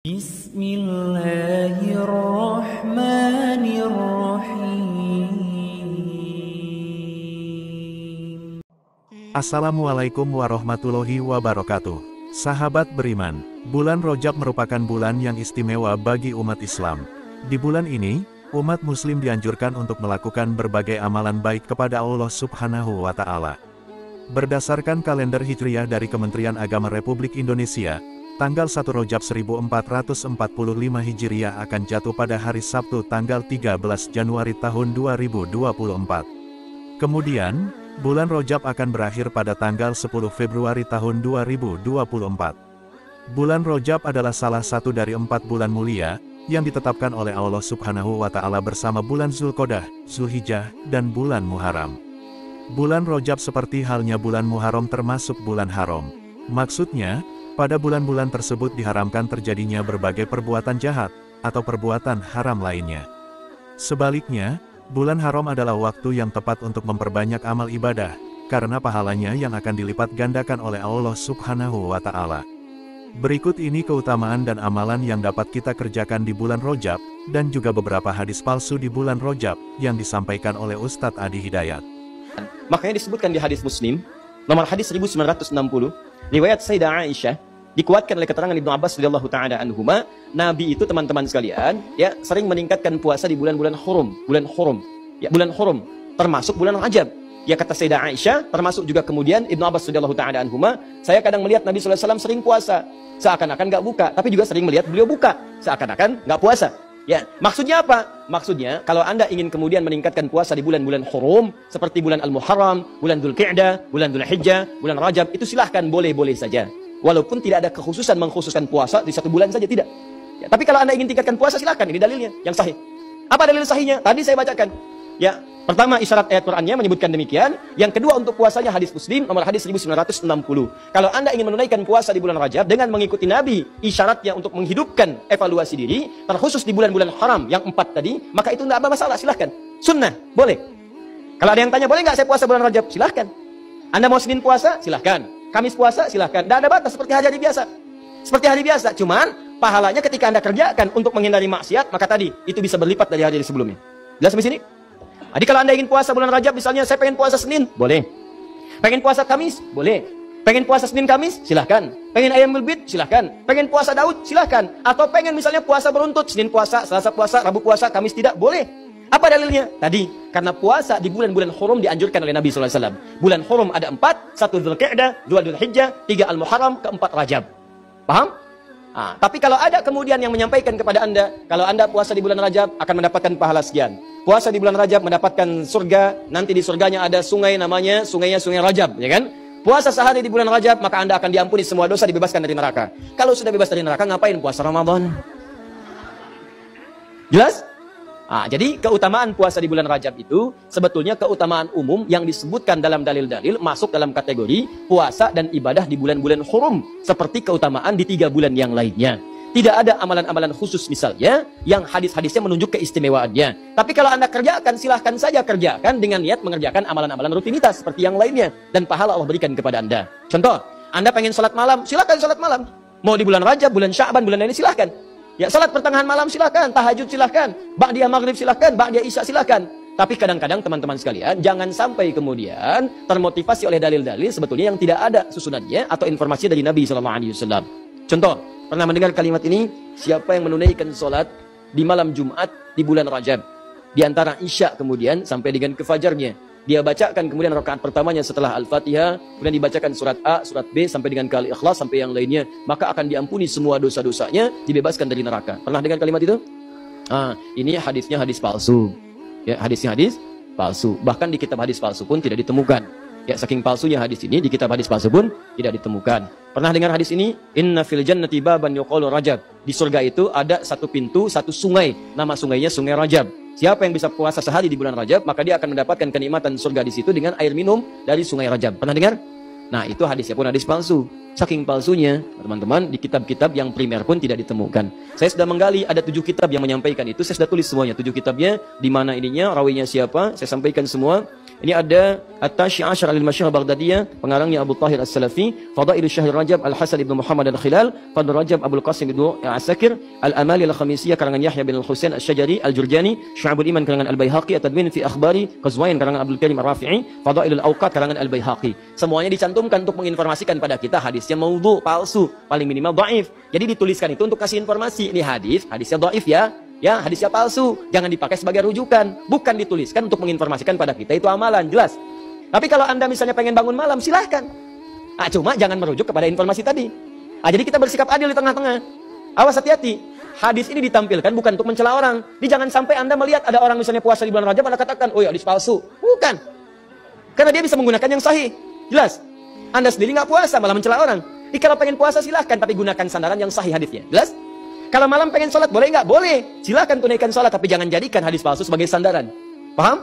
Bismillahirrahmanirrahim. Assalamualaikum warahmatullahi wabarakatuh. Sahabat beriman, bulan Rajab merupakan bulan yang istimewa bagi umat Islam. Di bulan ini, umat muslim dianjurkan untuk melakukan berbagai amalan baik kepada Allah Subhanahu wa Ta'ala. Berdasarkan kalender Hijriyah dari Kementerian Agama Republik Indonesia, tanggal 1 Rajab 1445 Hijriah akan jatuh pada hari Sabtu tanggal 13 Januari tahun 2024. Kemudian, bulan Rajab akan berakhir pada tanggal 10 Februari tahun 2024. Bulan Rajab adalah salah satu dari 4 bulan mulia, yang ditetapkan oleh Allah Subhanahu wa Ta'ala bersama bulan Zulqa'dah, Zulhijjah, dan bulan Muharram. Bulan Rajab seperti halnya bulan Muharram termasuk bulan haram. Maksudnya, pada bulan-bulan tersebut diharamkan terjadinya berbagai perbuatan jahat, atau perbuatan haram lainnya. Sebaliknya, bulan haram adalah waktu yang tepat untuk memperbanyak amal ibadah, karena pahalanya yang akan dilipat gandakan oleh Allah Subhanahu wa Ta'ala. Berikut ini keutamaan dan amalan yang dapat kita kerjakan di bulan Rajab, dan juga beberapa hadis palsu di bulan Rajab, yang disampaikan oleh Ustadz Adi Hidayat. Makanya disebutkan di hadis Muslim, nomor hadis 1960, riwayat Sayyidah Aisyah, dikuatkan oleh keterangan Ibnu Abbas radhiyallahu taala anhuma, Nabi itu teman-teman sekalian, ya, sering meningkatkan puasa di bulan-bulan hurum, bulan hurum, termasuk bulan Rajab. Ya, kata Sayyidah Aisyah, termasuk juga kemudian Ibnu Abbas radhiyallahu taala anhuma, saya kadang melihat Nabi sallallahu alaihi wasallam sering puasa, seakan-akan nggak buka, tapi juga sering melihat beliau buka, seakan-akan nggak puasa. Ya, maksudnya apa? Maksudnya, kalau Anda ingin kemudian meningkatkan puasa di bulan-bulan hurum, seperti bulan Al-Muharram, bulan Dzulqa'dah, bulan Dzulhijjah, bulan Rajab, itu silahkan, boleh-boleh saja. Walaupun tidak ada kekhususan mengkhususkan puasa di satu bulan saja, tidak. Ya, tapi kalau Anda ingin tingkatkan puasa, silahkan. Ini dalilnya yang sahih. Apa dalil sahihnya? Tadi saya bacakan. Ya, pertama isyarat ayat Qur'annya menyebutkan demikian. Yang kedua untuk puasanya hadis Muslim nomor hadis 1960. Kalau Anda ingin menunaikan puasa di bulan Rajab dengan mengikuti Nabi, isyaratnya untuk menghidupkan evaluasi diri, terkhusus di bulan-bulan haram yang 4 tadi, maka itu tidak ada masalah, silahkan. Sunnah, boleh. Kalau ada yang tanya, boleh nggak saya puasa bulan Rajab? Silahkan. Anda mau Senin puasa? Silahkan. Kamis puasa, silahkan. Tidak ada batas, seperti hari biasa. Seperti hari biasa. Cuman, pahalanya ketika Anda kerjakan untuk menghindari maksiat, maka tadi, itu bisa berlipat dari hari sebelumnya. Jelas sampai sini? Jadi kalau Anda ingin puasa bulan Rajab, misalnya saya pengen puasa Senin, boleh. Pengen puasa Kamis, boleh. Pengen puasa Senin Kamis, silahkan. Pengen Ayyamul Bid, silahkan. Pengen puasa Daud, silahkan. Atau pengen misalnya puasa beruntut, Senin puasa, Selasa puasa, Rabu puasa, Kamis tidak, boleh. Apa dalilnya? Tadi, karena puasa di bulan-bulan hurum dianjurkan oleh Nabi SAW. Bulan hurum ada 4, 1 Dzulqa'dah, 2 Dzulhijjah, 3 Al-Muharram, 4 Rajab. Paham? Nah, tapi kalau ada kemudian yang menyampaikan kepada Anda, kalau Anda puasa di bulan Rajab akan mendapatkan pahala sekian. Puasa di bulan Rajab mendapatkan surga, nanti di surganya ada sungai namanya Sungai Rajab, ya kan? Puasa sehari di bulan Rajab, maka Anda akan diampuni semua dosa, dibebaskan dari neraka. Kalau sudah bebas dari neraka, ngapain puasa Ramadan? Jelas? Nah, jadi keutamaan puasa di bulan Rajab itu sebetulnya keutamaan umum yang disebutkan dalam dalil-dalil masuk dalam kategori puasa dan ibadah di bulan-bulan hurum, seperti keutamaan di 3 bulan yang lainnya. Tidak ada amalan-amalan khusus misalnya yang hadis-hadisnya menunjuk keistimewaannya. Tapi kalau Anda kerjakan, silahkan saja kerjakan dengan niat mengerjakan amalan-amalan rutinitas seperti yang lainnya, dan pahala Allah berikan kepada Anda. Contoh, Anda pengen sholat malam, silahkan sholat malam. Mau di bulan Rajab, bulan Sya'ban, bulan lainnya, silahkan. Ya, salat pertengahan malam silahkan, tahajud silahkan, ba'diyah maghrib silahkan, ba'diyah isya silahkan. Tapi kadang-kadang teman-teman sekalian, jangan sampai kemudian termotivasi oleh dalil-dalil sebetulnya yang tidak ada susunannya atau informasi dari Nabi SAW. Contoh, pernah mendengar kalimat ini? Siapa yang menunaikan sholat di malam Jumat di bulan Rajab, di antara isya kemudian sampai dengan ke fajarnya, dia bacakan kemudian rakaat pertamanya setelah Al-Fatihah, kemudian dibacakan surat A, surat B, sampai dengan Al-Ikhlas, sampai yang lainnya, maka akan diampuni semua dosa-dosanya, dibebaskan dari neraka. Pernah dengar kalimat itu? Ini hadisnya hadis palsu. Ya, hadisnya hadis palsu. Bahkan di kitab hadis palsu pun tidak ditemukan. Ya, saking palsunya hadis ini, di kitab hadis palsu pun tidak ditemukan. Pernah dengar hadis ini? Inna fil jannati baban yuqalu Rajab. Di surga itu ada satu pintu, satu sungai. Nama sungainya Sungai Rajab. Siapa yang bisa puasa sehari di bulan Rajab, maka dia akan mendapatkan kenikmatan surga di situ dengan air minum dari Sungai Rajab. Pernah dengar? Nah, itu hadisnya pun hadis palsu. Saking palsunya, teman-teman, di kitab-kitab yang primer pun tidak ditemukan. Saya sudah menggali, ada 7 kitab yang menyampaikan itu. Saya sudah tulis semuanya, 7 kitabnya, di mana ininya, rawinya siapa, saya sampaikan semua. Ini ada At-Tashi' Ashar al-Masyhur Baghdadiyah, pengarangnya Abu Tahir As-Salafi, Fadailu Syahr Rajab Al-Hasan ibn Muhammad Al-Khilal, Fadl Rajab Abdul Qasim ibn Asakir, Al-Amali Al-Khamisiyah karangan Yahya bin Al-Husain Asy-Syajari, Al-Jurjani, Syu'abul Iman karangan Al-Baihaqi, At-Tadwin fi Akhbari Qazwain karangan Abdul Karim Ar-Rafi'i, Fadailul Awqat karangan Al-Baihaqi. Semuanya dicantumkan untuk menginformasikan pada kita hadisnya maudhu, palsu, paling minimal dhaif. Jadi dituliskan itu untuk kasih informasi. Ini hadisnya dhaif ya. Ya, hadisnya palsu, jangan dipakai sebagai rujukan. Bukan dituliskan untuk menginformasikan pada kita itu amalan, jelas. Tapi kalau Anda misalnya pengen bangun malam, silahkan. Cuma jangan merujuk kepada informasi tadi. Jadi kita bersikap adil di tengah-tengah. Awas, hati-hati. Hadis ini ditampilkan bukan untuk mencela orang. Jadi jangan sampai Anda melihat ada orang misalnya puasa di bulan Rajab, Anda katakan, oh ya hadis palsu. Bukan. Karena dia bisa menggunakan yang sahih. Jelas. Anda sendiri nggak puasa, malah mencela orang. Jadi kalau pengen puasa silahkan, tapi gunakan sandaran yang sahih hadisnya. Jelas? Kalau malam pengen sholat, boleh nggak? Boleh. Silahkan tunaikan sholat, tapi jangan jadikan hadis palsu sebagai sandaran. Paham?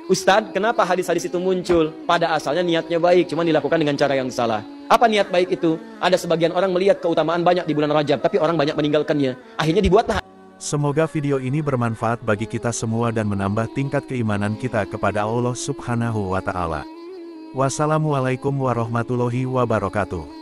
Ustadz, kenapa hadis-hadis itu muncul? Pada asalnya niatnya baik, cuma dilakukan dengan cara yang salah. Apa niat baik itu? Ada sebagian orang melihat keutamaan banyak di bulan Rajab, tapi orang banyak meninggalkannya. Akhirnya dibuatlah. Semoga video ini bermanfaat bagi kita semua dan menambah tingkat keimanan kita kepada Allah Subhanahu wa Ta'ala. Wassalamualaikum warahmatullahi wabarakatuh.